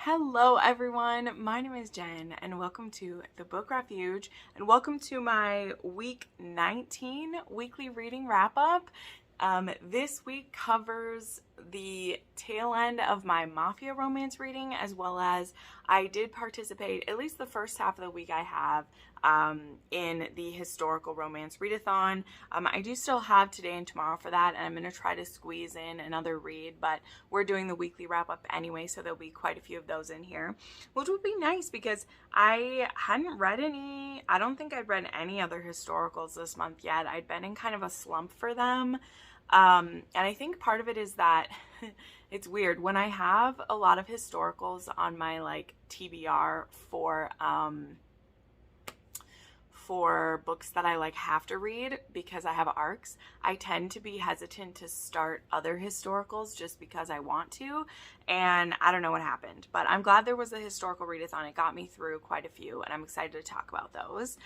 Hello everyone, my name is Jen and welcome to the book Refuge and welcome to my week 19 weekly reading wrap up. This week covers the tail end of my mafia romance reading, as well as I did participate, at least the first half of the week I have, in the historical romance readathon. I do still have today and tomorrow for that, and I'm going to try to squeeze in another read, but we're doing the weekly wrap up anyway, so there'll be quite a few of those in here, which would be nice because I hadn't read any, I don't think I'd read any other historicals this month yet. I'd been in kind of a slump for them. And I think part of it is that it's weird when I have a lot of historicals on my like TBR for books that I like have to read because I have arcs. I tend to be hesitant to start other historicals just because I want to, and I don't know what happened, but I'm glad there was a historical readathon. It got me through quite a few, and I'm excited to talk about those.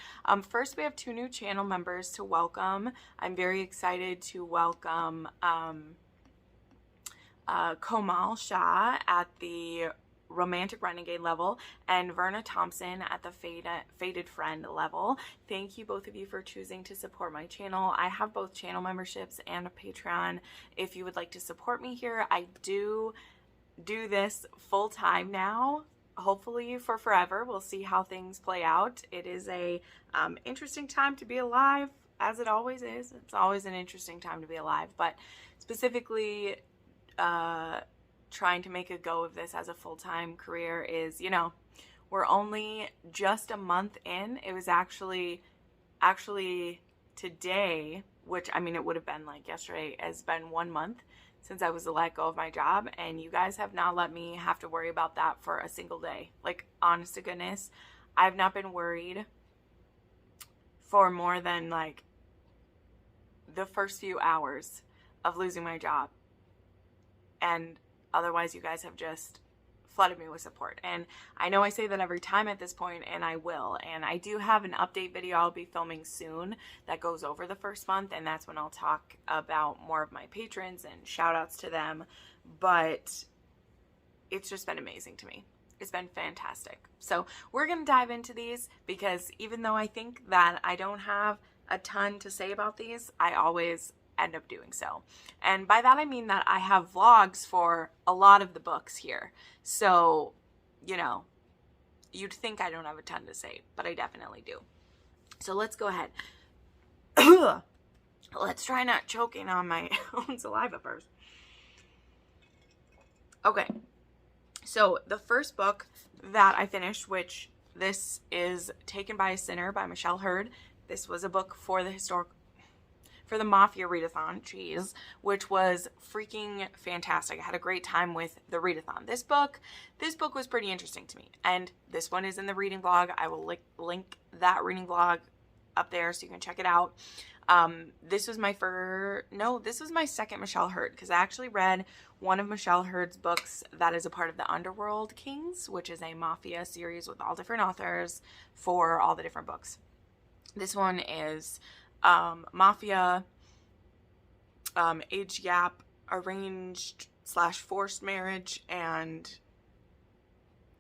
First, we have two new channel members to welcome. I'm very excited to welcome Komal Shah at the Romantic Renegade level and Verna Thompson at the Faded Friend level. Thank you both of you for choosing to support my channel. I have both channel memberships and a Patreon if you would like to support me here. I do this full time now, hopefully for forever. We'll see how things play out. It is a interesting time to be alive, as it always is. It's always an interesting time to be alive, but specifically trying to make a go of this as a full-time career is, you know, we're only just a month in. It was actually today, which I mean it would have been like yesterday, has been 1 month since I was let go of my job, and you guys have not let me have to worry about that for a single day. Like, honest to goodness, I've not been worried for more than like the first few hours of losing my job, and otherwise you guys have just flooded me with support. And I know I say that every time at this point, and I will. And I do have an update video I'll be filming soon that goes over the first month, and that's when I'll talk about more of my patrons and shout outs to them. But it's just been amazing to me. It's been fantastic. So we're going to dive into these because even though I think that I don't have a ton to say about these, I always end up doing so. And by that I mean that I have vlogs for a lot of the books here. So, you know, you'd think I don't have a ton to say, but I definitely do. So let's go ahead. Let's try not choking on my own saliva first. Okay. So the first book that I finished, which this is Taken by a Sinner by Michelle Hurd. This was a book for the Mafia readathon, which was freaking fantastic. I had a great time with the readathon. This book was pretty interesting to me, and this one is in the reading vlog. I will link that reading vlog up there so you can check it out. This was my second Michelle Hurd, because I actually read one of Michelle Hurd's books that is a part of the Underworld Kings, which is a mafia series with all different authors for all the different books. This one is mafia, age gap, arranged / forced marriage, and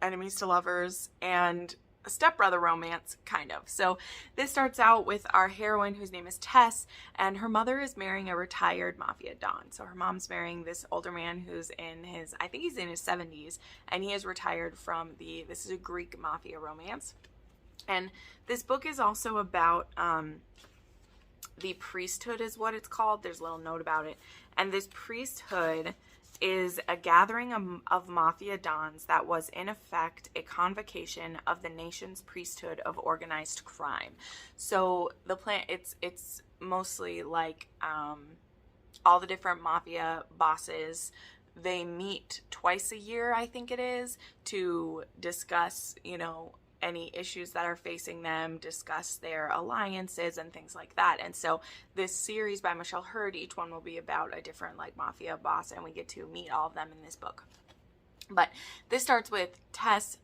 enemies to lovers, and a stepbrother romance, kind of. So this starts out with our heroine, whose name is Tess, and her mother is marrying a retired mafia don. So her mom's marrying this older man who's in his, I think he's in his 70s, and he is retired from this is a Greek mafia romance. And this book is also about the priesthood is what it's called. There's a little note about it. And this priesthood is a gathering of mafia dons that was in effect a convocation of the nation's priesthood of organized crime. So the plan, it's mostly like all the different mafia bosses. They meet twice a year, I think it is, to discuss, you know, any issues that are facing them, discuss their alliances and things like that. And so this series by Michelle Hurd, each one will be about a different like mafia boss, and we get to meet all of them in this book. But this starts with Tess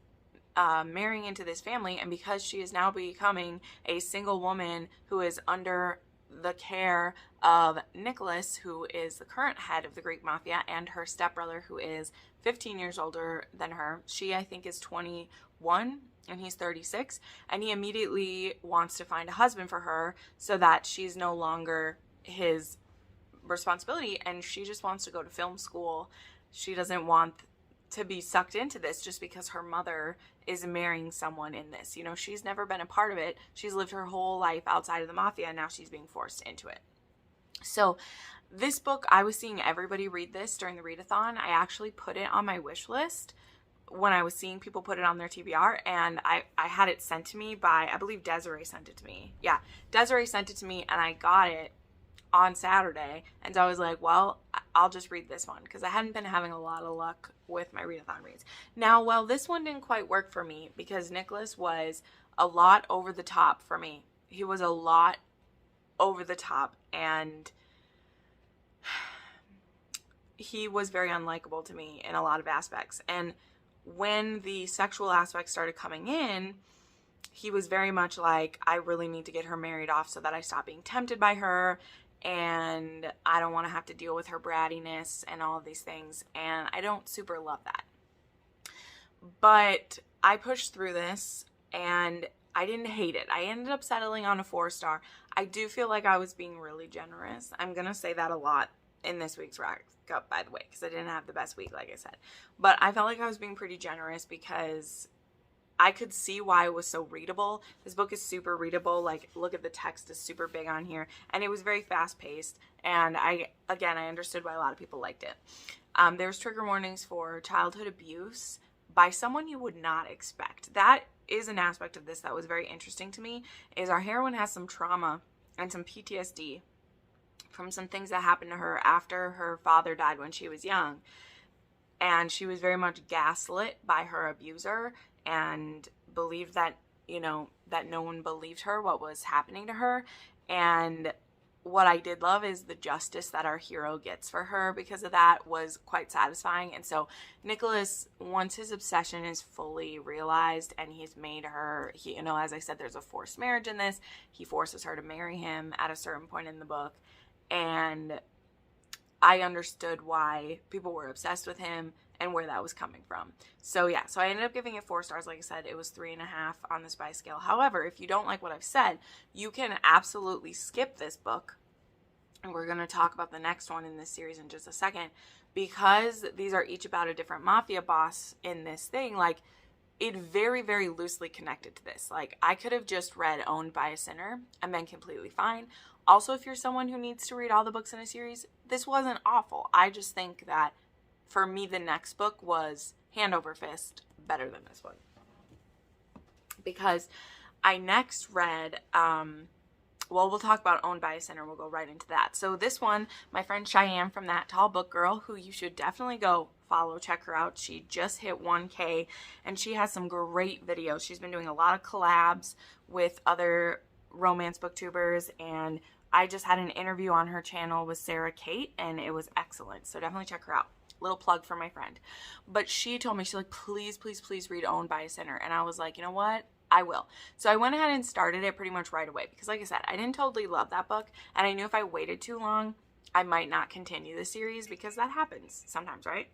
marrying into this family, and because she is now becoming a single woman who is under the care of Nicholas, who is the current head of the Greek mafia, and her stepbrother, who is 15 years older than her. She, I think, is 21 and he's 36, and he immediately wants to find a husband for her so that she's no longer his responsibility, and she just wants to go to film school. She doesn't want to be sucked into this just because her mother is marrying someone in this. You know, she's never been a part of it. She's lived her whole life outside of the mafia, and now she's being forced into it. So this book, I was seeing everybody read this during the readathon. I actually put it on my wish list when I was seeing people put it on their TBR, and I had it sent to me by, I believe Desiree sent it to me. Yeah, Desiree sent it to me, and I got it on Saturday, and so I was like, well, I'll just read this one, because I hadn't been having a lot of luck with my readathon reads. Now, well, this one didn't quite work for me, because Nicholas was a lot over the top for me. He was a lot over the top, and he was very unlikable to me in a lot of aspects. And when the sexual aspects started coming in, he was very much like, I really need to get her married off so that I stop being tempted by her, and I don't want to have to deal with her brattiness and all of these things, and I don't super love that. But I pushed through this, and I didn't hate it. I ended up settling on a 4-star. I do feel like I was being really generous. I'm going to say that a lot in this week's wrap up, by the way, because I didn't have the best week, like I said. But I felt like I was being pretty generous because I could see why it was so readable. This book is super readable. Like, look at the text is super big on here. And it was very fast-paced. And I understood why a lot of people liked it. There's trigger warnings for childhood abuse by someone you would not expect. That is an aspect of this that was very interesting to me, is our heroine has some trauma and some PTSD from some things that happened to her after her father died when she was young. And she was very much gaslit by her abuser and believed that, you know, that no one believed her, what was happening to her. And what I did love is the justice that our hero gets for her because of that was quite satisfying. And so Nicholas, once his obsession is fully realized and he's made her, you know, as I said, there's a forced marriage in this. He forces her to marry him at a certain point in the book. And I understood why people were obsessed with him and where that was coming from. So yeah, so I ended up giving it 4 stars. Like I said, it was 3.5 on the Spice scale. However, if you don't like what I've said, you can absolutely skip this book. And we're going to talk about the next one in this series in just a second, because these are each about a different mafia boss in this thing. Like, it very, very loosely connected to this. Like, I could have just read Owned by a Sinner and been completely fine. Also, if you're someone who needs to read all the books in a series, this wasn't awful. I just think that for me, the next book was hand over fist better than this one. Because I next read, well, we'll talk about Owned by a Sinner. We'll go right into that. So this one, my friend Cheyenne from That Tall Book Girl, who you should definitely go follow, check her out. She just hit 1K, and she has some great videos. She's been doing a lot of collabs with other romance booktubers, and I just had an interview on her channel with Sarah Kate, and it was excellent. So definitely check her out. Little plug for my friend. But she told me, she's like, please, please, please read Owned by a Sinner. And I was like, you know what? I will. So I went ahead and started it pretty much right away because, like I said, I didn't totally love that book, and I knew if I waited too long, I might not continue the series because that happens sometimes, right?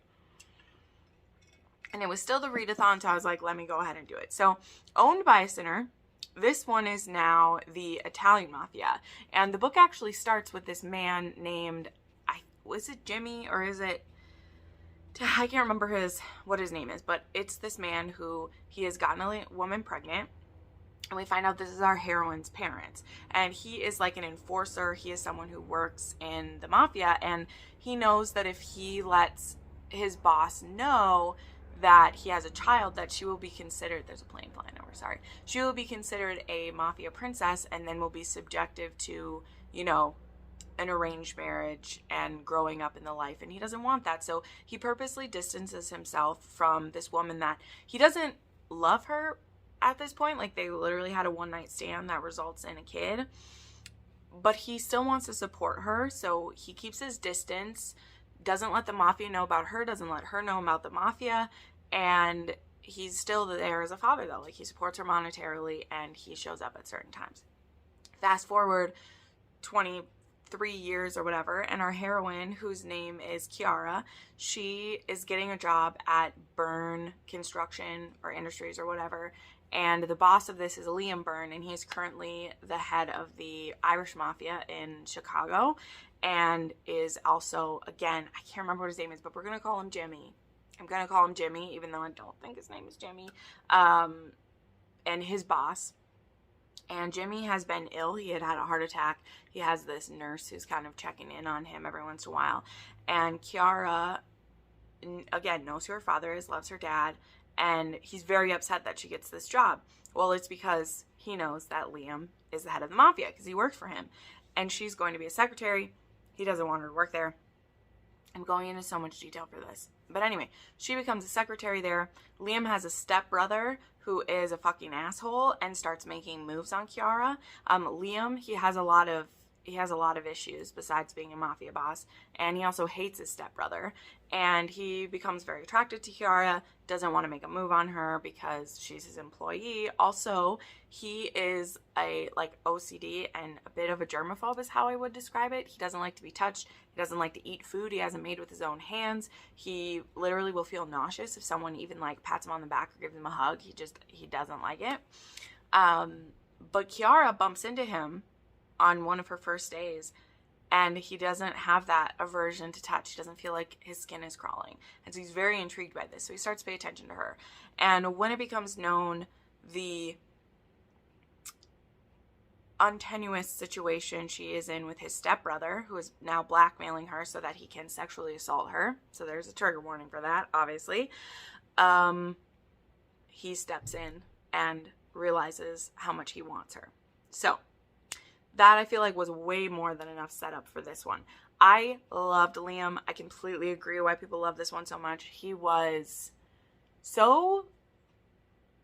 And it was still the readathon, so I was like, let me go ahead and do it. So Owned by a Sinner, this one is now the Italian mafia, and the book actually starts with this man named, was it Jimmy or is it, I can't remember what his name is, but it's this man who, he has gotten a woman pregnant, and we find out this is our heroine's parents, and he is like an enforcer. He is someone who works in the mafia, and he knows that if he lets his boss know that he has a child, that she will be considered, there's a plane flying over, sorry, she will be considered a mafia princess, and then will be subjective to, you know, an arranged marriage and growing up in the life, and he doesn't want that. So he purposely distances himself from this woman that he doesn't love her at this point. Like, they literally had a one-night stand that results in a kid, but he still wants to support her, so he keeps his distance, doesn't let the mafia know about her, doesn't let her know about the mafia, and he's still there as a father, though. Like, he supports her monetarily, and he shows up at certain times. Fast forward 23 years or whatever, and our heroine, whose name is Kiara, she is getting a job at Byrne Construction or Industries or whatever, and the boss of this is Liam Byrne, and he's currently the head of the Irish Mafia in Chicago, and is also, again, I can't remember what his name is, but we're going to call him Jimmy. I'm going to call him Jimmy, even though I don't think his name is Jimmy, and his boss. And Jimmy has been ill. He had a heart attack. He has this nurse who's kind of checking in on him every once in a while. And Kiara, again, knows who her father is, loves her dad, and he's very upset that she gets this job. Well, it's because he knows that Liam is the head of the mafia because he works for him. And she's going to be a secretary. He doesn't want her to work there. I'm going into so much detail for this. But anyway, she becomes a secretary there. Liam has a stepbrother who is a fucking asshole and starts making moves on Kiara. Liam, he has a lot of issues besides being a mafia boss, and he also hates his stepbrother, and he becomes very attracted to Kiara, doesn't want to make a move on her because she's his employee. Also, he is a OCD and a bit of a germaphobe is how I would describe it. He doesn't like to be touched. He doesn't like to eat food he hasn't made with his own hands. He literally will feel nauseous if someone even pats him on the back or gives him a hug. He doesn't like it. But Kiara bumps into him on one of her first days, and he doesn't have that aversion to touch. He doesn't feel like his skin is crawling, and so he's very intrigued by this, so he starts to pay attention to her. And when it becomes known the untenuous situation she is in with his stepbrother, who is now blackmailing her so that he can sexually assault her, so there's a trigger warning for that, obviously, he steps in and realizes how much he wants her. So that I feel like was way more than enough setup for this one. I loved Liam. I completely agree why people love this one so much. He was so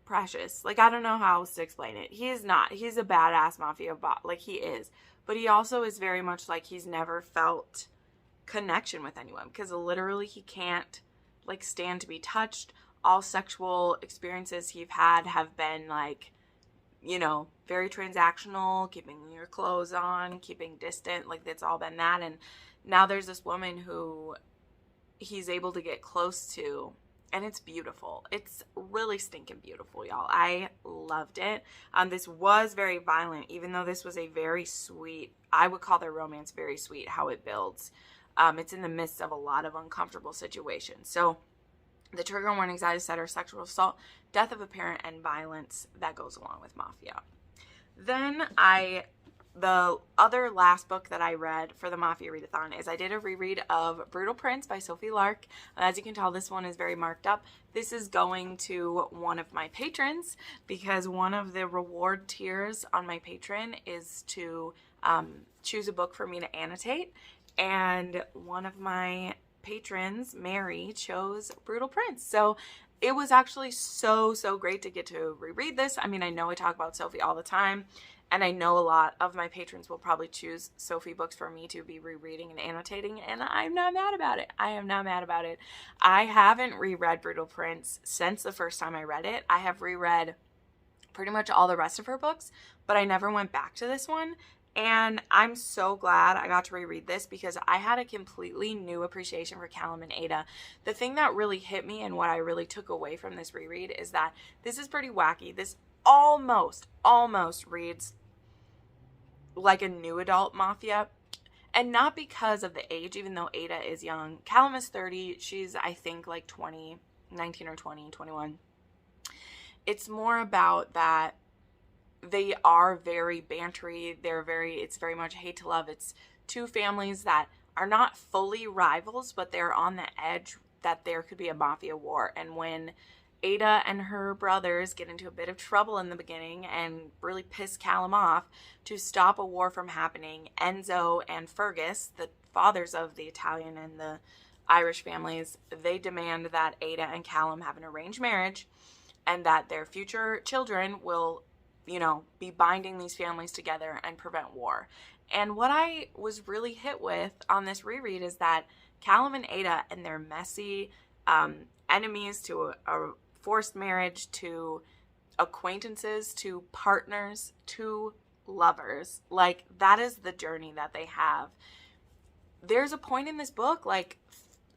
precious. I don't know how else to explain it. He is not. He's a badass mafia boss. He is. But he also is very much he's never felt connection with anyone because literally he can't stand to be touched. All sexual experiences he's had have been very transactional, keeping your clothes on, keeping distant, it's all been that. And now there's this woman who he's able to get close to, and it's beautiful. It's really stinking beautiful, y'all. I loved it. This was very violent, even though this was a very sweet, I would call their romance very sweet, how it builds. It's in the midst of a lot of uncomfortable situations. So the trigger warnings I said are sexual assault, death of a parent, and violence that goes along with mafia. Then the other last book that I read for the Mafia Readathon is I did a reread of Brutal Prince by Sophie Lark. As you can tell, this one is very marked up. This is going to one of my patrons because one of the reward tiers on my patron is to choose a book for me to annotate. And one of my patrons, Mary, chose Brutal Prince. So it was actually so great to get to reread this. I mean, I know I talk about Sophie all the time, and I know a lot of my patrons will probably choose Sophie books for me to be rereading and annotating, and I'm not mad about it. I am not mad about it. I haven't reread Brutal Prince since the first time I read it. I have reread pretty much all the rest of her books, but I never went back to this one. And I'm so glad I got to reread this because I had a completely new appreciation for Callum and Ada. The thing that really hit me and what I really took away from this reread is that this is pretty wacky. This almost reads like a new adult mafia. And not because of the age, even though Ada is young. Callum is 30. She's, I think, 19 or 20, 21. It's more about that they are very bantery. It's very much hate to love. It's two families that are not fully rivals, but they're on the edge that there could be a mafia war. And when Ada and her brothers get into a bit of trouble in the beginning and really piss Callum off to stop a war from happening, Enzo and Fergus, the fathers of the Italian and the Irish families, they demand that Ada and Callum have an arranged marriage and that their future children will be binding these families together and prevent war. And what I was really hit with on this reread is that Callum and Ada and their messy enemies to a forced marriage, to acquaintances, to partners, to lovers. Like, that is the journey that they have. There's a point in this book, like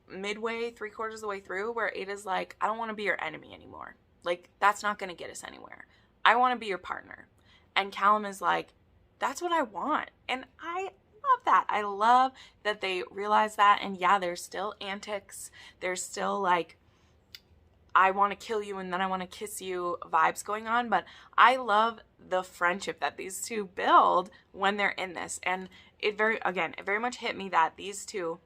midway, 3/4 of the way through, where Ada's like, I don't want to be your enemy anymore. Like, that's not going to get us anywhere. I want to be your partner. And Callum is like, that's what I want. And I love that. I love that they realize that. And yeah, there's still antics. There's still like, I want to kill you and then I want to kiss you vibes going on. But I love the friendship that these two build when they're in this. And it very much hit me that these two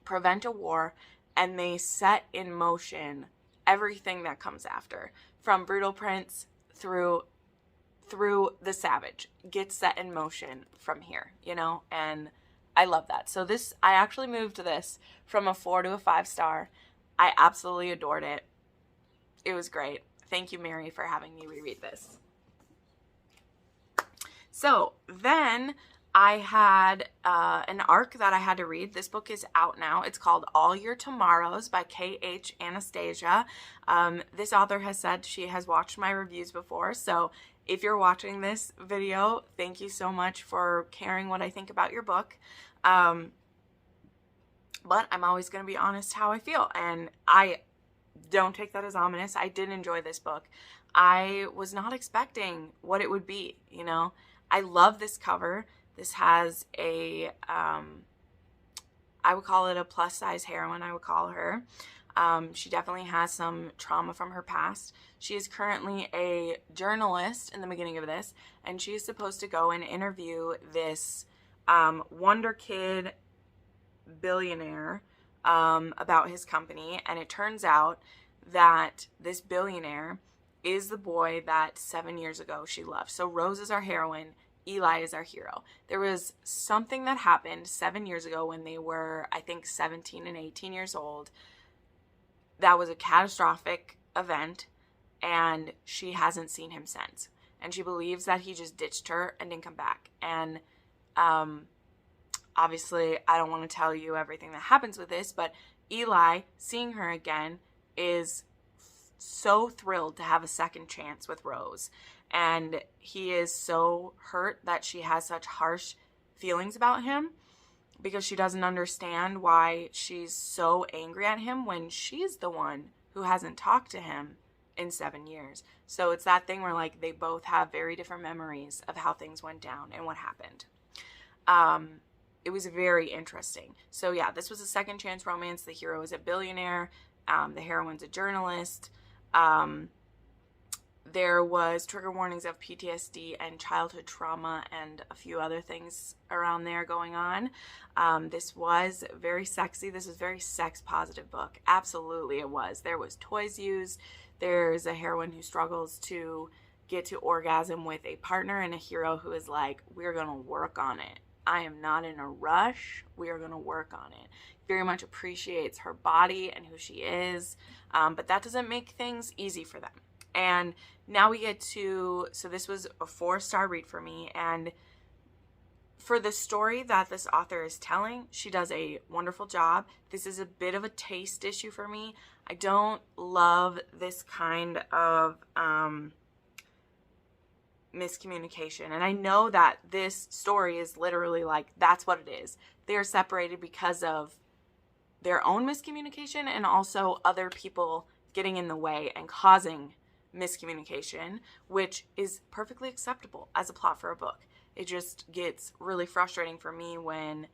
prevent a war and they set in motion everything that comes after, from Brutal Prince through the Savage, gets set in motion from here, you know, and I love that. So this, I actually moved this from a 4 to a 5 star. I absolutely adored it. It was great. Thank you, Mary, for having me reread this. So then I had an arc that I had to read. This book is out now. It's called All Your Tomorrows by K.H. Anastasia. This author has said she has watched my reviews before. So if you're watching this video, thank you so much for caring what I think about your book. But I'm always going to be honest how I feel. And I don't take that as ominous. I did enjoy this book. I was not expecting what it would be, you know. I love this cover. This has a, I would call it a plus size heroine, I would call her. She definitely has some trauma from her past. She is currently a journalist in the beginning of this, and she is supposed to go and interview this wonder kid billionaire about his company, and it turns out that this billionaire is the boy that 7 years ago she loved. So Rose is our heroine, Eli is our hero. There was something that happened 7 years ago when they were, I think, 17 and 18 years old. That was a catastrophic event, and she hasn't seen him since. And she believes that he just ditched her and didn't come back. And obviously, I don't want to tell you everything that happens with this, but Eli, seeing her again, is so thrilled to have a second chance with Rose. And he is so hurt that she has such harsh feelings about him, because she doesn't understand why she's so angry at him when she's the one who hasn't talked to him in 7 years. So it's that thing where, like, they both have very different memories of how things went down and what happened. It was very interesting. So yeah, this was a second chance romance. The hero is a billionaire. The heroine's a journalist. There was trigger warnings of PTSD and childhood trauma and a few other things around there going on. This was very sexy. This is a very sex-positive book. Absolutely it was. There was toys used. There's a heroine who struggles to get to orgasm with a partner, and a hero who is like, we're going to work on it. I am not in a rush. We are going to work on it. Very much appreciates her body and who she is, but that doesn't make things easy for them. And now we get to, so this was a 4-star read for me, and for the story that this author is telling, she does a wonderful job. This is a bit of a taste issue for me. I don't love this kind of miscommunication, and I know that this story is literally like, that's what it is. They are separated because of their own miscommunication and also other people getting in the way and causing miscommunication, which is perfectly acceptable as a plot for a book. It just gets really frustrating for me when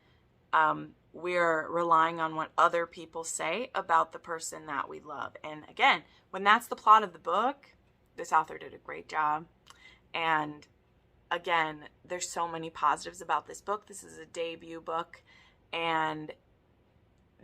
we're relying on what other people say about the person that we love. And again, when that's the plot of the book, this author did a great job. And again, there's so many positives about this book. This is a debut book, and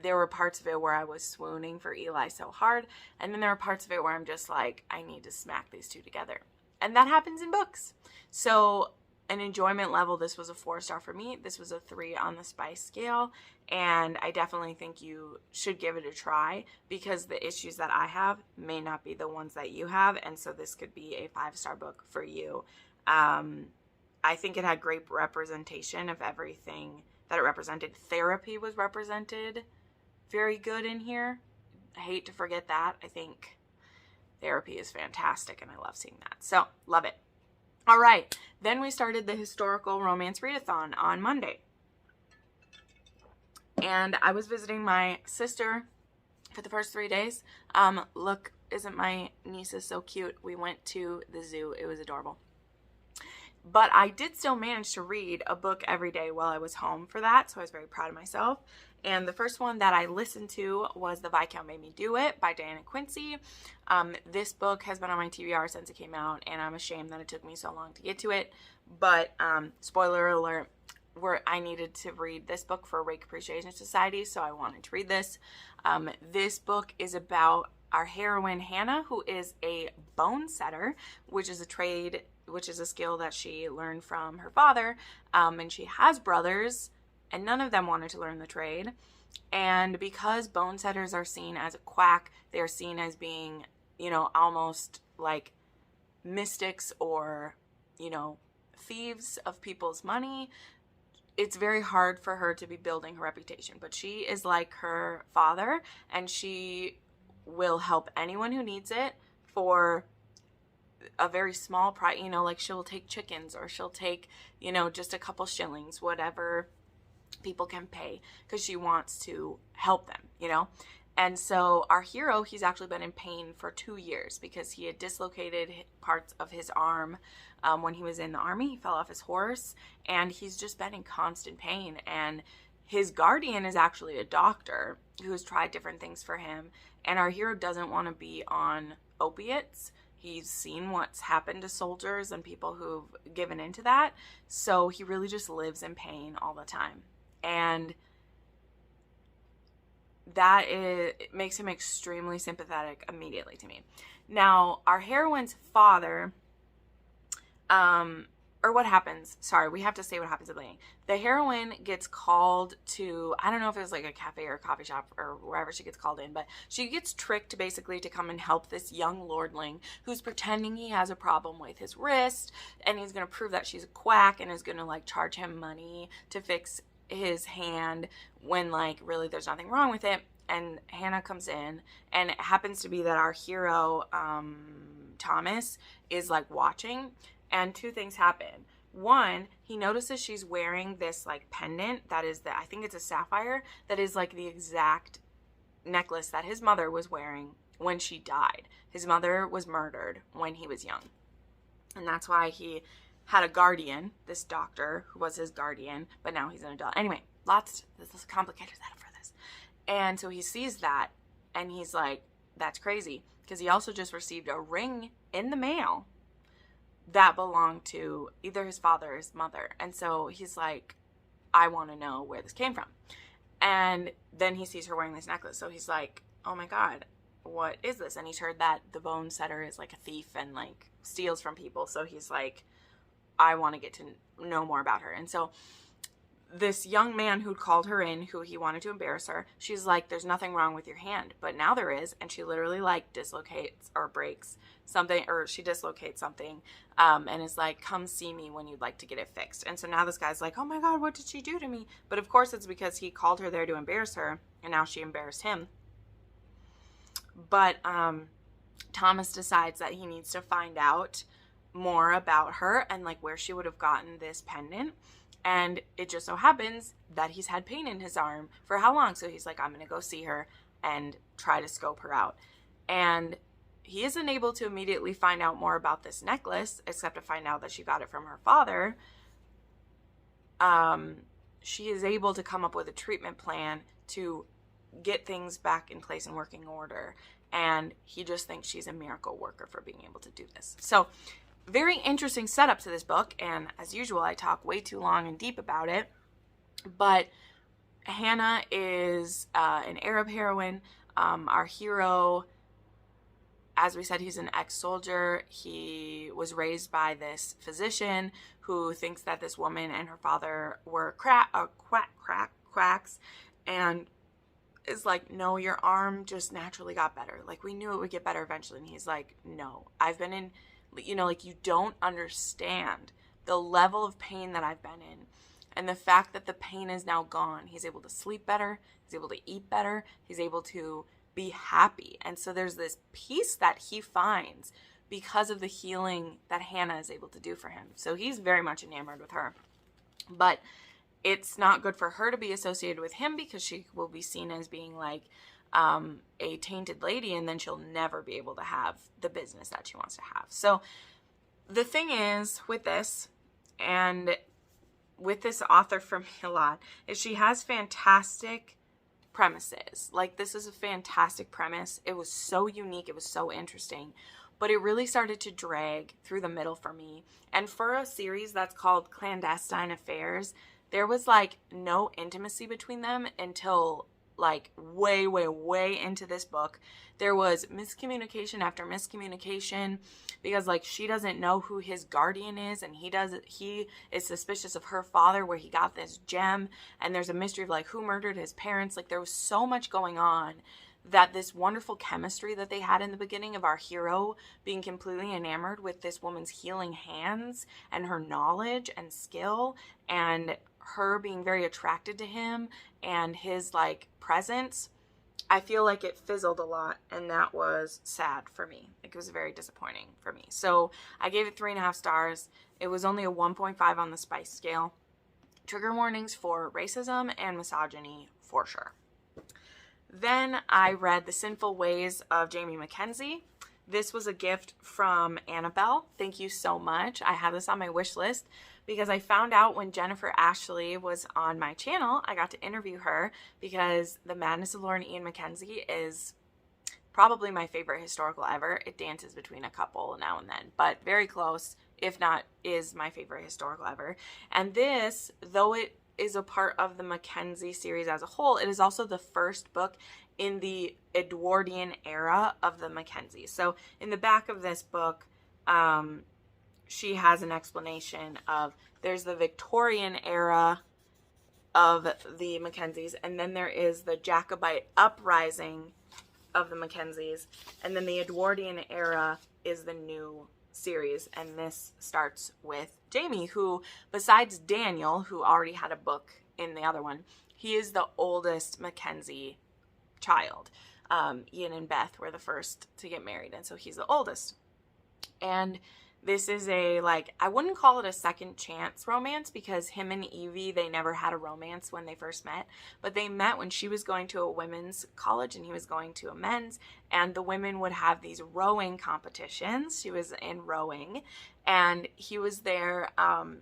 there were parts of it where I was swooning for Eli so hard, and then there were parts of it where I'm just like, I need to smack these two together. And that happens in books. So an enjoyment level, this was a 4-star for me. This was a 3 on the spice scale, and I definitely think you should give it a try, because the issues that I have may not be the ones that you have, and so this could be a 5-star book for you. I think it had great representation of everything that it represented. Therapy was represented very good in here. I hate to forget that. I think therapy is fantastic, and I love seeing that. So, love it. All right. Then we started the historical romance readathon on Monday. And I was visiting my sister for the first 3 days. Look, isn't my niece so cute? We went to the zoo. It was adorable. But I did still manage to read a book every day while I was home for that, so I was very proud of myself. And the first one that I listened to was The Viscount Made Me Do It by Diana Quincy. This book has been on my TBR since it came out, and I'm ashamed that it took me so long to get to it. But spoiler alert, I needed to read this book for Rake Appreciation Society, so I wanted to read this. This book is about our heroine Hannah, who is a bone setter, which is a skill that she learned from her father. And she has brothers, and none of them wanted to learn the trade. And because bone setters are seen as a quack, they are seen as being, almost like mystics or, thieves of people's money. It's very hard for her to be building her reputation. But she is like her father, and she will help anyone who needs it for a very small price, like she'll take chickens, or she'll take, just a couple shillings, whatever people can pay, because she wants to help them, And so our hero, he's actually been in pain for 2 years because he had dislocated parts of his arm when he was in the army. He fell off his horse, and he's just been in constant pain. And his guardian is actually a doctor who's tried different things for him. And our hero doesn't want to be on opiates. He's seen what's happened to soldiers and people who've given into that. So he really just lives in pain all the time. And it makes him extremely sympathetic immediately to me. Now, our heroine's father, or what happens, sorry, we have to say what happens at the beginning. The heroine gets called to, I don't know if it was like a cafe or a coffee shop or wherever she gets called in, but she gets tricked basically to come and help this young lordling who's pretending he has a problem with his wrist, and he's going to prove that she's a quack and is going to charge him money to fix his hand when really there's nothing wrong with it. And Hannah comes in, and it happens to be that our hero, Thomas, is watching. And 2 things happen. One, he notices she's wearing this pendant that is I think it's a sapphire, that is the exact necklace that his mother was wearing when she died. His mother was murdered when he was young. And that's why he had a guardian, this doctor who was his guardian, but now he's an adult. Anyway, there's a complicated setup for this. And so he sees that, and he's like, that's crazy, because he also just received a ring in the mail that belonged to either his father or his mother. And so he's like, I want to know where this came from. And then he sees her wearing this necklace. So he's like, oh my God, what is this? And he's heard that the bone setter is a thief and steals from people. So he's like, I want to get to know more about her. And so this young man who called her in, who he wanted to embarrass her, she's like, there's nothing wrong with your hand. But now there is. And she literally dislocates or breaks something, or she dislocates something, and is like, come see me when you'd like to get it fixed. And so now this guy's like, oh my God, what did she do to me? But of course it's because he called her there to embarrass her, and now she embarrassed him. But Thomas decides that he needs to find out more about her and where she would have gotten this pendant. And it just so happens that he's had pain in his arm for how long? So he's like, I'm going to go see her and try to scope her out. And he isn't able to immediately find out more about this necklace, except to find out that she got it from her father. She is able to come up with a treatment plan to get things back in place and working order. And he just thinks she's a miracle worker for being able to do this. So very interesting setup to this book, and as usual, I talk way too long and deep about it, but Hannah is an Arab heroine. Our hero, as we said, he's an ex-soldier. He was raised by this physician who thinks that this woman and her father were quacks, and is like, no, your arm just naturally got better. We knew it would get better eventually. And he's like, no, I've been in, you don't understand the level of pain that I've been in. And the fact that the pain is now gone, he's able to sleep better, he's able to eat better, he's able to be happy. And so there's this peace that he finds because of the healing that Hannah is able to do for him. So he's very much enamored with her. But it's not good for her to be associated with him because she will be seen as being like a tainted lady, and then she'll never be able to have the business that she wants to have. So the thing is with this, and with this author for me a lot, is she has fantastic premises. Like, this is a fantastic premise. It was so unique. It was so interesting. But it really started to drag through the middle for me. And for a series that's called Clandestine Affairs, there was like no intimacy between them until like way, way, way into this book. There was miscommunication after miscommunication because like she doesn't know who his guardian is, and he is suspicious of her father where he got this gem, and there's a mystery of like who murdered his parents. Like, there was so much going on that this wonderful chemistry that they had in the beginning of our hero being completely enamored with this woman's healing hands and her knowledge and skill, and her being very attracted to him and his like presence, I feel like it fizzled a lot, and that was sad for me. Like, it was very disappointing for me. So I gave it 3.5 stars. It was only a 1.5 on the spice scale. Trigger warnings for racism and misogyny for sure. Then I read The Sinful Ways of Jamie McKenzie. This was a gift from Annabelle. Thank you so much. I had this on my wish list because I found out when Jennifer Ashley was on my channel, I got to interview her because The Madness of Lauren Ian McKenzie is probably my favorite historical ever. It dances between a couple now and then, but very close, if not is my favorite historical ever. And this, though it is a part of the McKenzie series as a whole, it is also the first book in the Edwardian era of the McKenzies. So in the back of this book, she has an explanation of there's the Victorian era of the Mackenzies, and then there is the Jacobite uprising of the Mackenzies, and then the Edwardian era is the new series, and this starts with Jamie, who, besides Daniel, who already had a book in the other one, he is the oldest Mackenzie child. Ian and Beth were the first to get married, and so he's the oldest. And this is a, like, I wouldn't call it a second chance romance because him and Evie, they never had a romance when they first met, but they met when she was going to a women's college and he was going to a men's, and the women would have these rowing competitions. She was in rowing, and he was there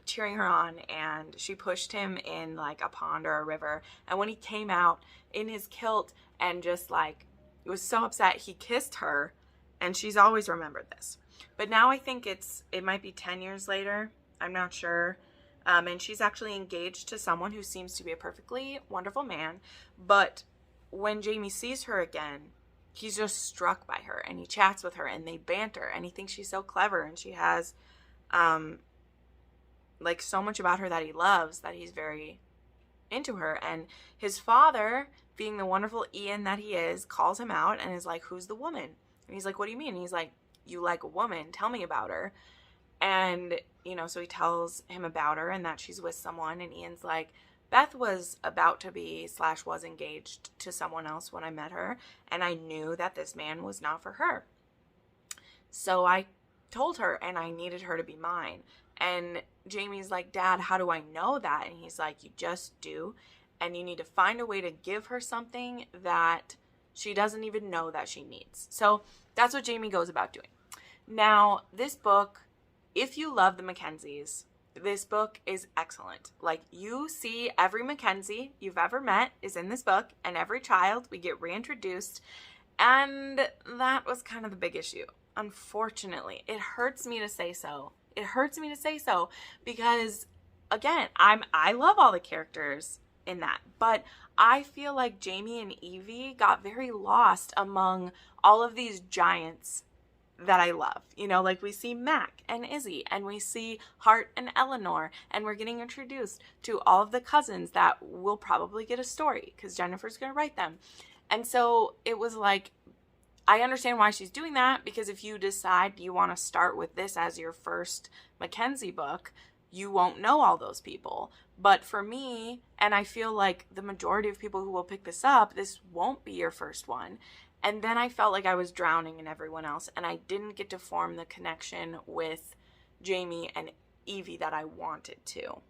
cheering her on, and she pushed him in like a pond or a river, and when he came out in his kilt and just like was so upset, he kissed her, and she's always remembered this. But now I think it might be 10 years later. I'm not sure. And she's actually engaged to someone who seems to be a perfectly wonderful man. But when Jamie sees her again, he's just struck by her, and he chats with her, and they banter, and he thinks she's so clever, and she has like so much about her that he loves that he's very into her. And his father, being the wonderful Ian that he is, calls him out and is like, "Who's the woman?" And he's like, "What do you mean?" And he's like, "You like a woman, tell me about her." And, you know, so he tells him about her and that she's with someone, and Ian's like, "Beth was about to be / was engaged to someone else when I met her, and I knew that this man was not for her. So I told her, and I needed her to be mine." And Jamie's like, "Dad, how do I know that?" And he's like, "You just do, and you need to find a way to give her something that she doesn't even know that she needs." So that's what Jamie goes about doing. Now, this book, if you love the Mackenzies, this book is excellent. Like, you see every Mackenzie you've ever met is in this book, and every child, we get reintroduced, and that was kind of the big issue. Unfortunately, it hurts me to say so. It hurts me to say so because, again, I love all the characters in that, but I feel like Jamie and Evie got very lost among all of these giants that I love. You know, like we see Mac and Izzy, and we see Hart and Eleanor, and we're getting introduced to all of the cousins that will probably get a story because Jennifer's going to write them. And so it was like, I understand why she's doing that, because if you decide you want to start with this as your first Mackenzie book, you won't know all those people. But for me, and I feel like the majority of people who will pick this up, this won't be your first one. And then I felt like I was drowning in everyone else, and I didn't get to form the connection with Jamie and Evie that I wanted to.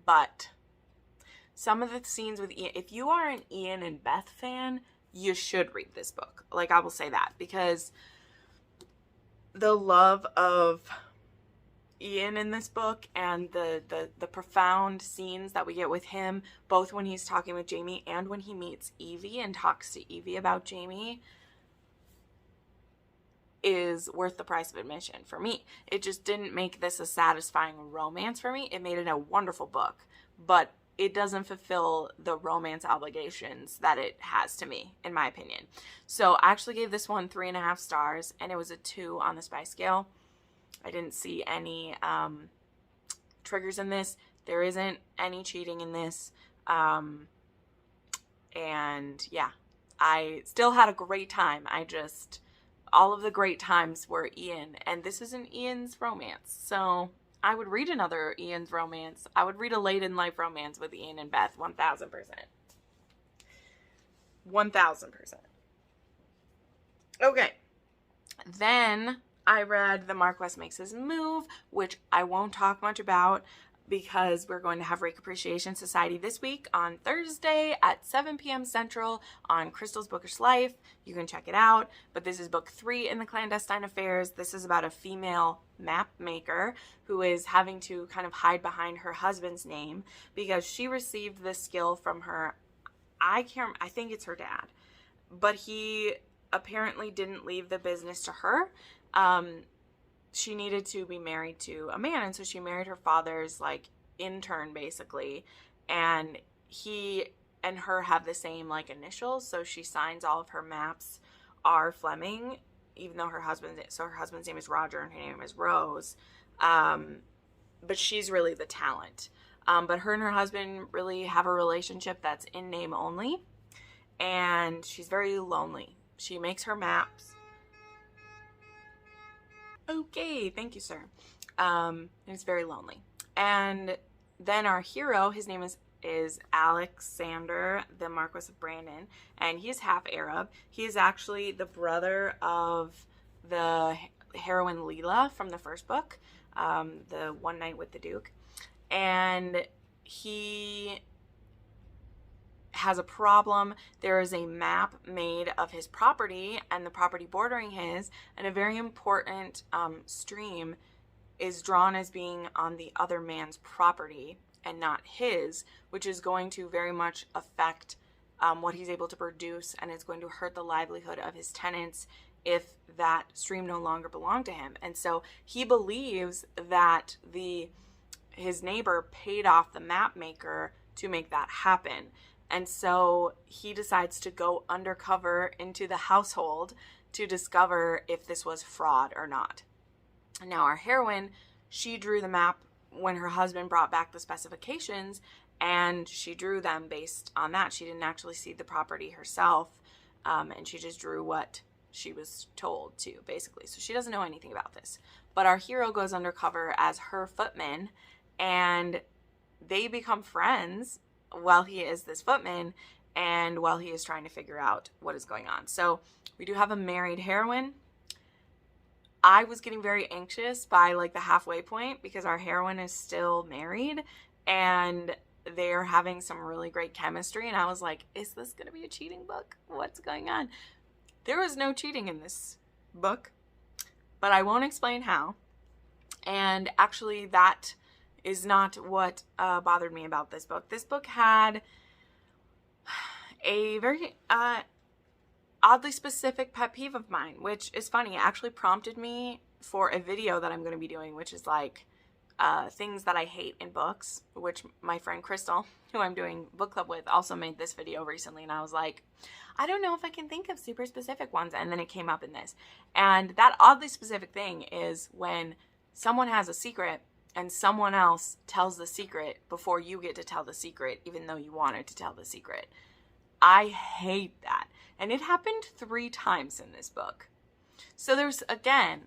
But some of the scenes with Ian, if you are an Ian and Beth fan, you should read this book. Like, I will say that, because the love of Ian in this book and the profound scenes that we get with him, both when he's talking with Jamie and when he meets Evie and talks to Evie about Jamie, is worth the price of admission for me. It just didn't make this a satisfying romance for me. It made it a wonderful book, but it doesn't fulfill the romance obligations that it has to me, in my opinion. So I actually gave this one 3.5 stars, and it was a 2 on the Spy scale. I didn't see any triggers in this. There isn't any cheating in this. And yeah, I still had a great time. All of the great times were Ian, and this isn't Ian's romance. So I would read another Ian's romance. I would read a late in life romance with Ian and Beth, 1000%. 1000%. Okay. Then I read The Marquess Makes His Move, which I won't talk much about because we're going to have Rake Appreciation Society this week on Thursday at 7 p.m. Central on Crystal's Bookish Life. You can check it out. But this is book 3 in the Clandestine Affairs. This is about a female map maker who is having to kind of hide behind her husband's name because she received this skill from her, I think it's her dad, but he apparently didn't leave the business to her. She needed to be married to a man, and so she married her father's like intern basically, and he and her have the same like initials, so she signs all of her maps R. Fleming, even though her husband's name is Roger and her name is Rose, but she's really the talent. But her and her husband really have a relationship that's in name only, and she's very lonely. She makes her maps. Okay, thank you, sir. It's very lonely. And then our hero, his name is Alexander, the Marquess of Brandon, and he's half Arab. He is actually the brother of the heroine Leela from the first book, the One Night with the Duke. And he has a problem. There is a map made of his property and the property bordering his, and a very important stream is drawn as being on the other man's property and not his, which is going to very much affect what he's able to produce, and it's going to hurt the livelihood of his tenants if that stream no longer belonged to him. And so he believes that his neighbor paid off the map maker to make that happen. And so he decides to go undercover into the household to discover if this was fraud or not. Now our heroine, she drew the map when her husband brought back the specifications, and she drew them based on that. She didn't actually see the property herself, and she just drew what she was told to, basically. So she doesn't know anything about this. But our hero goes undercover as her footman, and they become friends while he is this footman and while he is trying to figure out what is going on. So we do have a married heroine. I was getting very anxious by like the halfway point because our heroine is still married and they're having some really great chemistry, and I was like, is this going to be a cheating book? What's going on? There was no cheating in this book, but I won't explain how. And actually that is not what bothered me about this book. This book had a very oddly specific pet peeve of mine, which is funny. It actually prompted me for a video that I'm going to be doing, which is like things that I hate in books, which my friend Crystal, who I'm doing book club with, also made this video recently, and I was like, I don't know if I can think of super specific ones, and then it came up in this. And that oddly specific thing is when someone has a secret and someone else tells the secret before you get to tell the secret, even though you wanted to tell the secret. I hate that. And it happened 3 times in this book. So there's, again,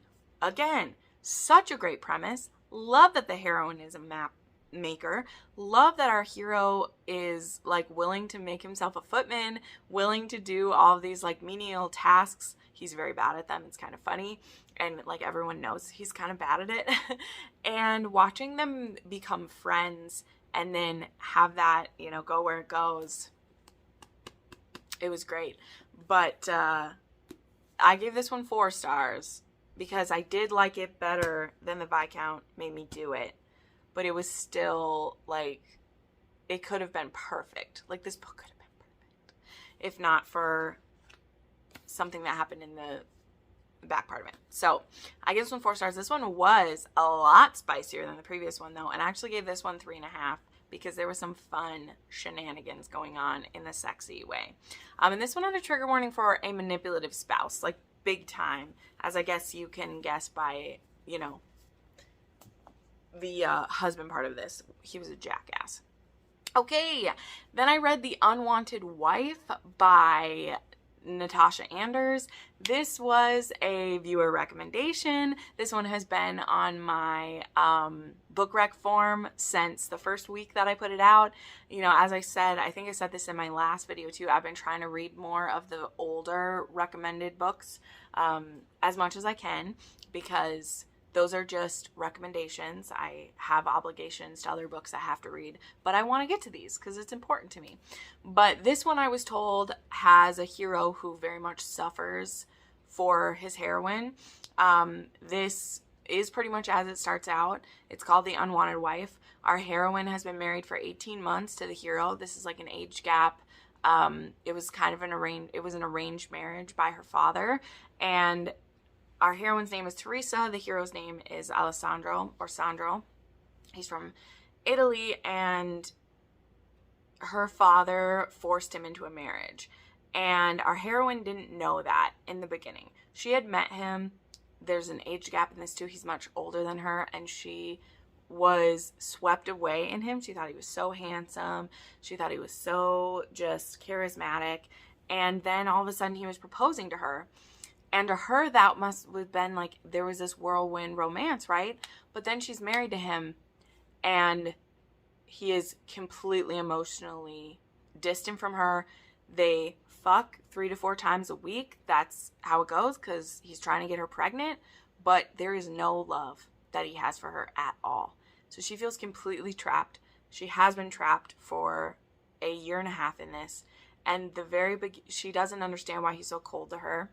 such a great premise. Love that the heroine is a map maker. Love that our hero is like willing to make himself a footman, willing to do all of these like menial tasks. He's very bad at them. It's kind of funny. And like everyone knows he's kind of bad at it. And watching them become friends and then have that, you know, go where it goes. It was great. But I gave this one 4 stars because I did like it better than the Viscount made me do it. But it was still like, it could have been perfect. Like this book could have been perfect if not for something that happened in the back part of it. So I give this one 4 stars. This one was a lot spicier than the previous one though, and I actually gave this one 3.5 because there was some fun shenanigans going on in the sexy way. And this one had a trigger warning for a manipulative spouse, like big time, as I guess you can guess by, you know, the husband part of this. He was a jackass. Okay, then I read The Unwanted Wife by Natasha Anders. This was a viewer recommendation. This one has been on my book rec form since the first week that I put it out. You know, as I said, I think I said this in my last video too, I've been trying to read more of the older recommended books as much as I can, because those are just recommendations. I have obligations to other books I have to read, but I want to get to these because it's important to me. But this one, I was told, has a hero who very much suffers for his heroine. This is pretty much as it starts out. It's called The Unwanted Wife. Our heroine has been married for 18 months to the hero. This is like an age gap. It was kind of an arranged marriage by her father, and our heroine's name is Teresa. The hero's name is Alessandro or Sandro. He's from Italy, and her father forced him into a marriage. And our heroine didn't know that in the beginning. She had met him. There's an age gap in this too. He's much older than her, and she was swept away in him. She thought he was so handsome. She thought he was so just charismatic. And then all of a sudden he was proposing to her. And to her, that must have been like, there was this whirlwind romance, right? But then she's married to him, and he is completely emotionally distant from her. They fuck 3 to 4 times a week. That's how it goes, because he's trying to get her pregnant. But there is no love that he has for her at all. So she feels completely trapped. She has been trapped for a 1.5 years in this. And she doesn't understand why he's so cold to her.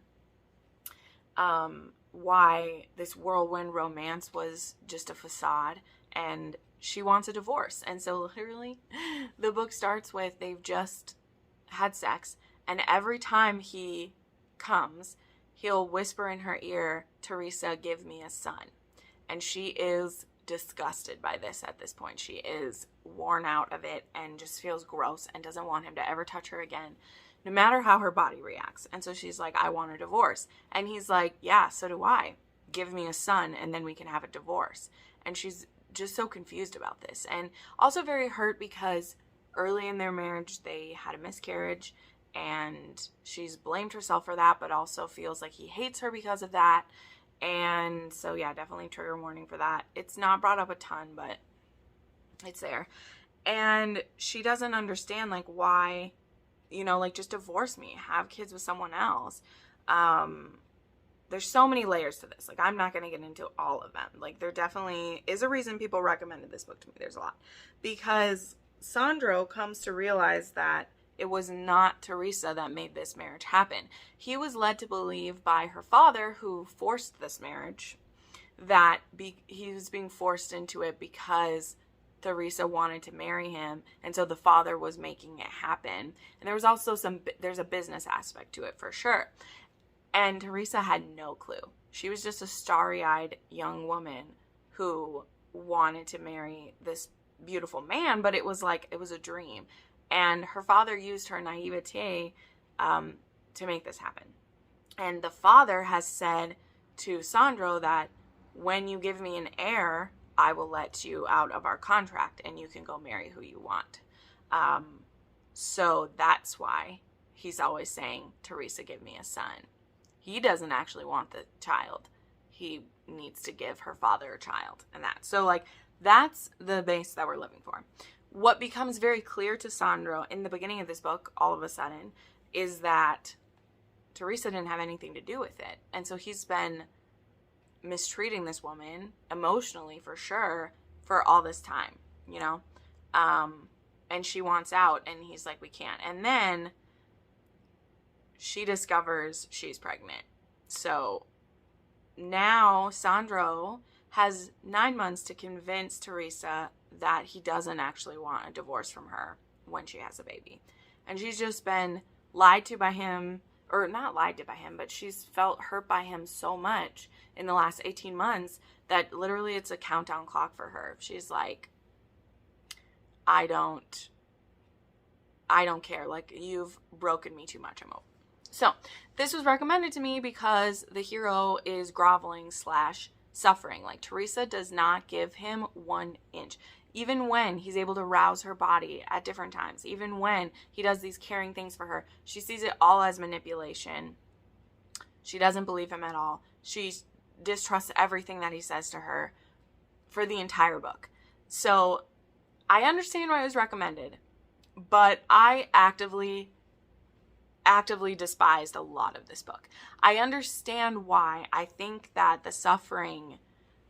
Why this whirlwind romance was just a facade, and she wants a divorce. And so literally the book starts with they've just had sex, and every time he comes, he'll whisper in her ear, "Teresa, give me a son." And she is disgusted by this at this point. She is worn out of it and just feels gross and doesn't want him to ever touch her again, no matter how her body reacts. And so she's like, "I want a divorce." And he's like, "Yeah, so do I. Give me a son and then we can have a divorce." And she's just so confused about this, and also very hurt because early in their marriage they had a miscarriage, and she's blamed herself for that, but also feels like he hates her because of that. And so yeah, definitely trigger warning for that. It's not brought up a ton, but it's there. And she doesn't understand like why, you know, like just divorce me, have kids with someone else. There's so many layers to this. Like, I'm not going to get into all of them. Like, there definitely is a reason people recommended this book to me. There's a lot. Because Sandro comes to realize that it was not Teresa that made this marriage happen. He was led to believe by her father, who forced this marriage, that he was being forced into it because Teresa wanted to marry him, and so the father was making it happen. And there was also there's a business aspect to it for sure. And Teresa had no clue. She was just a starry-eyed young woman who wanted to marry this beautiful man, but it was like, it was a dream. And her father used her naivete to make this happen. And the father has said to Sandro that when you give me an heir, I will let you out of our contract and you can go marry who you want. So that's why he's always saying, "Teresa, give me a son." He doesn't actually want the child. He needs to give her father a child, and that. So like, That's the base that we're living for. What becomes very clear to Sandro in the beginning of this book, all of a sudden, is that Teresa didn't have anything to do with it. And so he's been mistreating this woman emotionally, for sure, for all this time, you know? And she wants out, and he's like, we can't. And then she discovers she's pregnant. So now Sandro has 9 months to convince Teresa that he doesn't actually want a divorce from her when she has a baby. And she's just been lied to by him, or not lied to by him, but she's felt hurt by him so much in the last 18 months that literally it's a countdown clock for her. She's like, I don't care. Like, you've broken me too much. I'm over. So this was recommended to me because the hero is groveling / suffering. Like, Teresa does not give him 1 inch. Even when he's able to rouse her body at different times, even when he does these caring things for her, she sees it all as manipulation. She doesn't believe him at all. She distrusts everything that he says to her for the entire book. So I understand why it was recommended, but I actively despised a lot of this book. I understand why. I think that the suffering,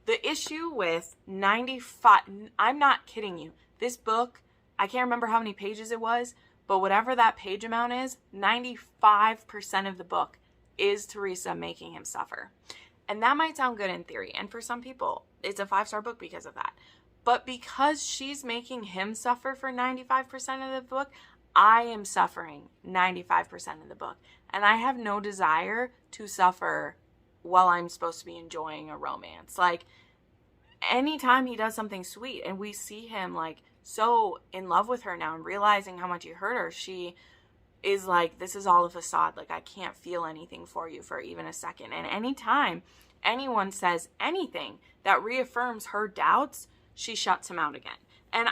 the issue with 95, I'm not kidding you. This book, I can't remember how many pages it was, but whatever that page amount is, 95% of the book is Teresa making him suffer. And that might sound good in theory. And for some people, it's a 5-star book because of that. But because she's making him suffer for 95% of the book, I am suffering 95% of the book. And I have no desire to suffer while I'm supposed to be enjoying a romance. Like, anytime he does something sweet and we see him like so in love with her now and realizing how much he hurt her, she is like, this is all a facade. Like, I can't feel anything for you for even a second. And anytime anyone says anything that reaffirms her doubts, she shuts him out again. And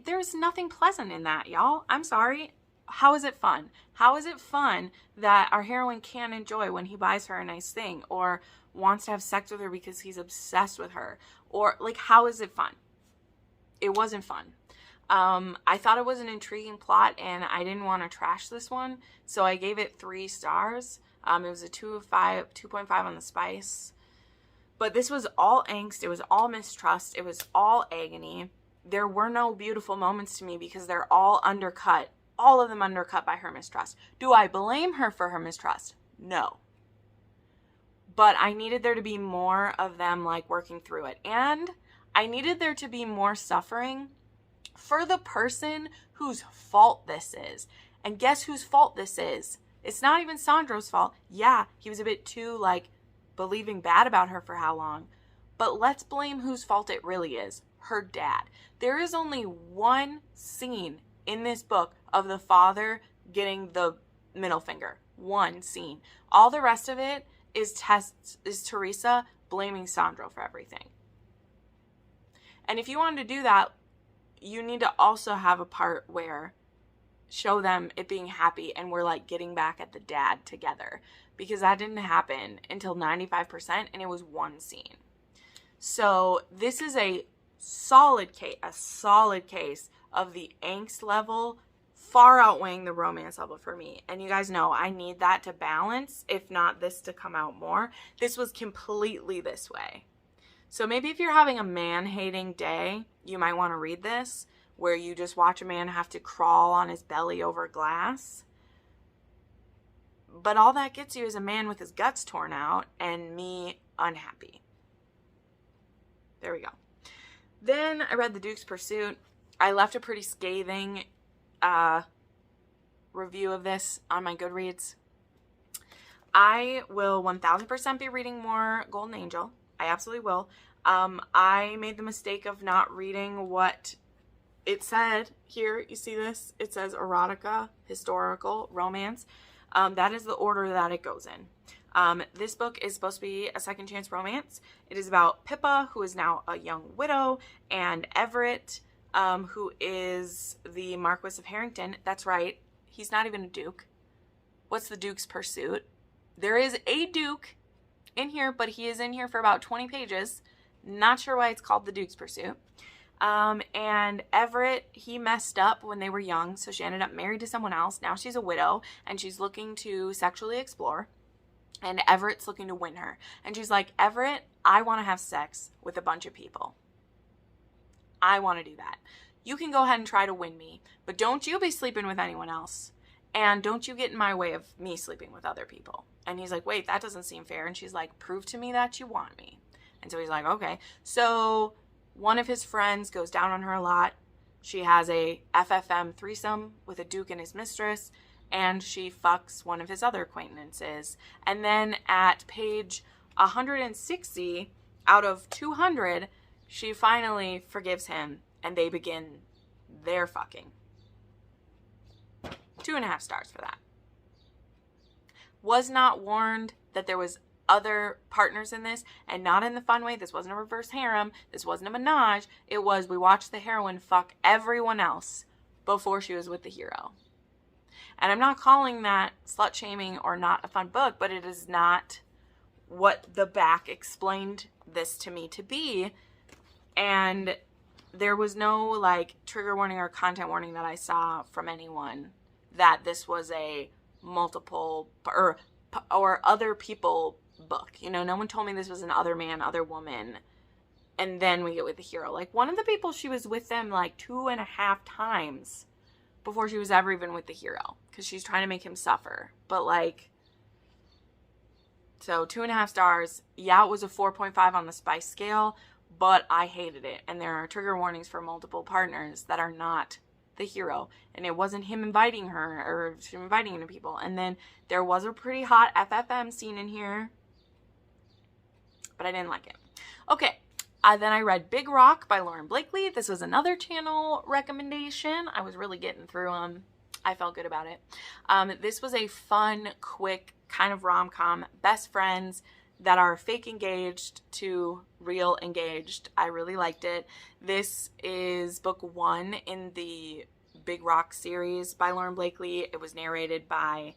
there's nothing pleasant in that, y'all. I'm sorry. How is it fun? How is it fun that our heroine can't enjoy when he buys her a nice thing or wants to have sex with her because he's obsessed with her? Or, like, how is it fun? It wasn't fun. I thought it was an intriguing plot, and I didn't want to trash this one, so I gave it 3 stars. It was a 2.5 on the spice. But this was all angst. It was all mistrust. It was all agony. There were no beautiful moments to me because they're all undercut. All of them undercut by her mistrust. Do I blame her for her mistrust? No. But I needed there to be more of them, like, working through it. And I needed there to be more suffering for the person whose fault this is. And guess whose fault this is? It's not even Sandro's fault. Yeah, he was a bit too, like, believing bad about her for how long. But let's blame whose fault it really is. Her dad. There is only one scene in this book of the father getting the middle finger. One scene. All the rest of it is Teresa blaming Sandro for everything. And if you wanted to do that, you need to also have a part where show them it being happy and we're like getting back at the dad together, because that didn't happen until 95% and it was one scene. So this is a solid case of the angst level far outweighing the romance level for me. And you guys know I need that to balance, if not this to come out more. This was completely this way. So maybe if you're having a man-hating day, you might want to read this, where you just watch a man have to crawl on his belly over glass. But all that gets you is a man with his guts torn out and me unhappy. There we go. Then I read The Duke's Pursuit. I left a pretty scathing review of this on my Goodreads. I will 1000% be reading more Golden Angel. I absolutely will. I made the mistake of not reading what it said here. You see this? It says erotica, historical, romance. That is the order that it goes in. This book is supposed to be a second chance romance. It is about Pippa, who is now a young widow, and Everett, who is the Marquess of Harrington. That's right. He's not even a duke. What's the Duke's Pursuit? There is a duke in here, but he is in here for about 20 pages. Not sure why it's called The Duke's Pursuit. And Everett, he messed up when they were young, so she ended up married to someone else. Now she's a widow, and she's looking to sexually explore, and Everett's looking to win her. And she's like, Everett, I want to have sex with a bunch of people. I want to do that. You can go ahead and try to win me, but don't you be sleeping with anyone else. And don't you get in my way of me sleeping with other people. And he's like, wait, that doesn't seem fair. And she's like, prove to me that you want me. And so he's like, okay. So one of his friends goes down on her a lot. She has a FFM threesome with a duke and his mistress, and she fucks one of his other acquaintances. And then at page 160 out of 200, she finally forgives him, and they begin their fucking. 2.5 stars for that. Was not warned that there was other partners in this, and not in the fun way. This wasn't a reverse harem. This wasn't a menage. It was, we watched the heroine fuck everyone else before she was with the hero. And I'm not calling that slut shaming or not a fun book, but it is not what the back explained this to me to be. And there was no like trigger warning or content warning that I saw from anyone that this was a multiple or other people book. You know, no one told me this was an other man, other woman. And then we get with the hero. Like, one of the people, she was with them like 2.5 times before she was ever even with the hero, because she's trying to make him suffer. But like, so 2.5 stars. Yeah, it was a 4.5 on the spice scale, but I hated it. And there are trigger warnings for multiple partners that are not the hero, and it wasn't him inviting her or she inviting him to people. And then there was a pretty hot FFM scene in here, but I didn't like it. Okay, then I read Big Rock by Lauren Blakely. This was another channel recommendation. I was really getting through them. I felt good about it. This was a fun, quick kind of rom-com. Best friends that are fake engaged to real engaged. I really liked it. This is book 1 in the Big Rock series by Lauren Blakely. It was narrated by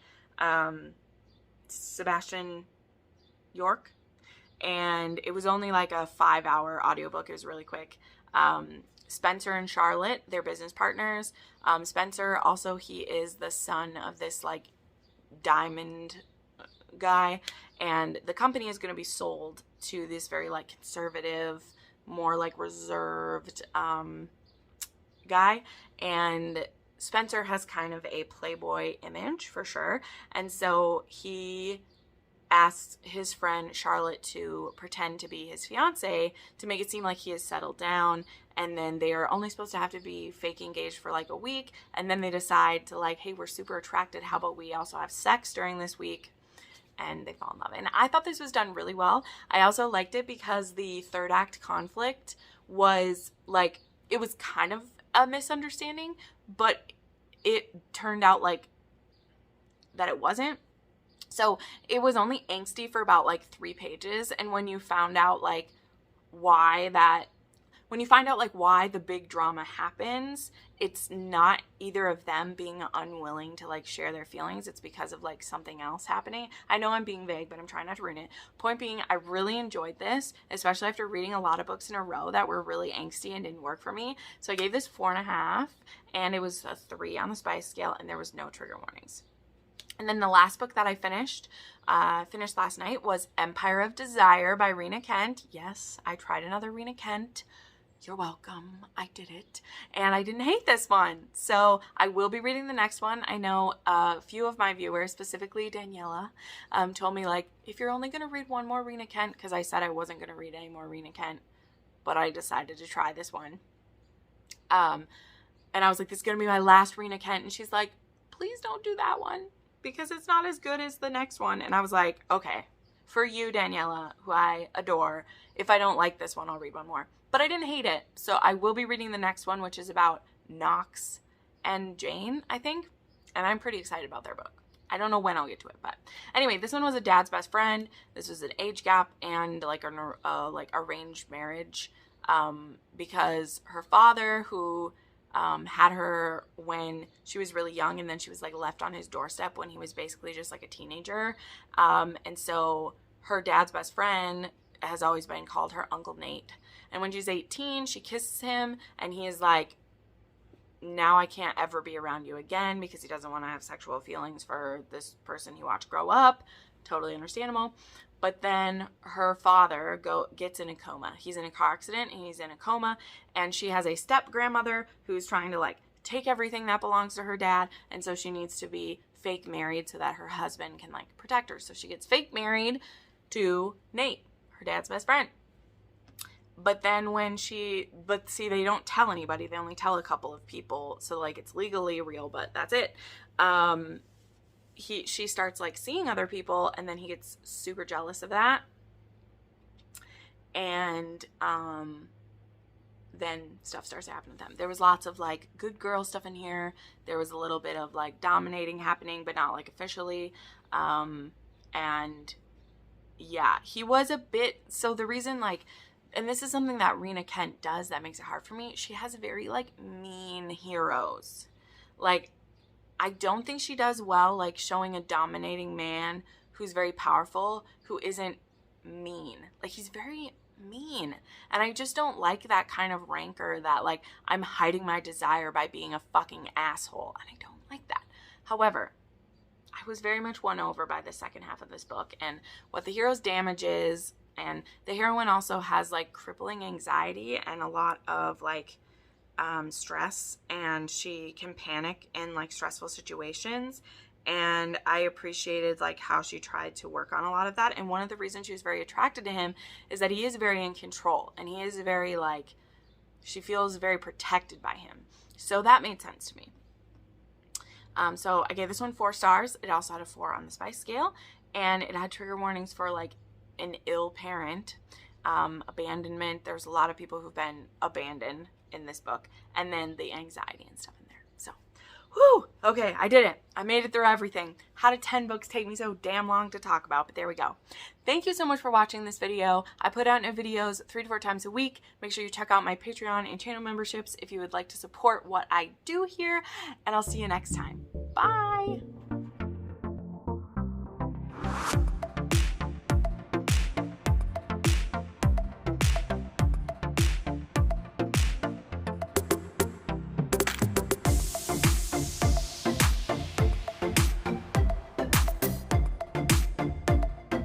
Sebastian York, and it was only like a 5-hour audiobook. It was really quick. Spencer and Charlotte, they're business partners. Spencer, also, he is the son of this like diamond guy, and the company is going to be sold to this very like conservative, more like reserved guy. And Spencer has kind of a playboy image for sure, and so he asked his friend Charlotte to pretend to be his fiance to make it seem like he has settled down. And then they are only supposed to have to be fake engaged for like a week, and then they decide to like, hey, we're super attracted, how about we also have sex during this week? And they fall in love. And I thought this was done really well. I also liked it because the third act conflict was like, it was kind of a misunderstanding, but it turned out like that it wasn't. So it was only angsty for about like 3 pages. And when you found out like why the big drama happens, it's not either of them being unwilling to like share their feelings. It's because of like something else happening. I know I'm being vague, but I'm trying not to ruin it. Point being, I really enjoyed this, especially after reading a lot of books in a row that were really angsty and didn't work for me. So I gave this 4.5, and it was a 3 on the spice scale, and there was no trigger warnings. And then the last book that I finished last night was Empire of Desire by Rena Kent. Yes, I tried another Rena Kent. You're welcome. I did it. And I didn't hate this one. So I will be reading the next one. I know a few of my viewers, specifically Daniela, told me like, if you're only going to read one more Rena Kent, because I said I wasn't going to read any more Rena Kent, but I decided to try this one. And I was like, this is going to be my last Rena Kent. And she's like, please don't do that one, because it's not as good as the next one. And I was like, okay, for you, Daniela, who I adore, if I don't like this one, I'll read one more. But I didn't hate it. So I will be reading the next one, which is about Knox and Jane, I think. And I'm pretty excited about their book. I don't know when I'll get to it, but anyway, this one was a dad's best friend. This was an age gap and like an arranged marriage, because her father, who had her when she was really young, and then she was like left on his doorstep when he was basically just like a teenager. And so her dad's best friend has always been called her Uncle Nate. And when she's 18, she kisses him, and he is like, now I can't ever be around you again, because he doesn't want to have sexual feelings for this person he watched grow up. Totally understandable. But then her father gets in a coma. He's in a car accident, and he's in a coma, and she has a step-grandmother who's trying to, like, take everything that belongs to her dad, and so she needs to be fake married so that her husband can, like, protect her. So she gets fake married to Nate, her dad's best friend. But then but see, they don't tell anybody. They only tell a couple of people. So, like, it's legally real, but that's it. She starts, like, seeing other people, and then he gets super jealous of that. And, then stuff starts happening to them. There was lots of, like, good girl stuff in here. There was a little bit of, like, dominating happening, but not, like, officially. And, yeah, he was a bit, so the reason, like, and this is something that Rena Kent does that makes it hard for me. She has very, like, mean heroes. Like, I don't think she does well, like, showing a dominating man who's very powerful, who isn't mean. Like, he's very mean. And I just don't like that kind of rancor that, like, I'm hiding my desire by being a fucking asshole. And I don't like that. However, I was very much won over by the second half of this book. And what the hero's damage is, and the heroine also has, like, crippling anxiety and a lot of, like, stress, and she can panic in, like, stressful situations. And I appreciated, like, how she tried to work on a lot of that. And one of the reasons she was very attracted to him is that he is very in control, and he is very, like, she feels very protected by him. So that made sense to me. So I gave this one 4 stars. It also had a 4 on the spice scale, and it had trigger warnings for, like, an ill parent, abandonment. There's a lot of people who've been abandoned in this book, and then the anxiety and stuff in there. So, whew, okay, I did it. I made it through everything. How did 10 books take me so damn long to talk about? But there we go. Thank you so much for watching this video. I put out new videos 3 to 4 times a week. Make sure you check out my Patreon and channel memberships if you would like to support what I do here, and I'll see you next time. Bye!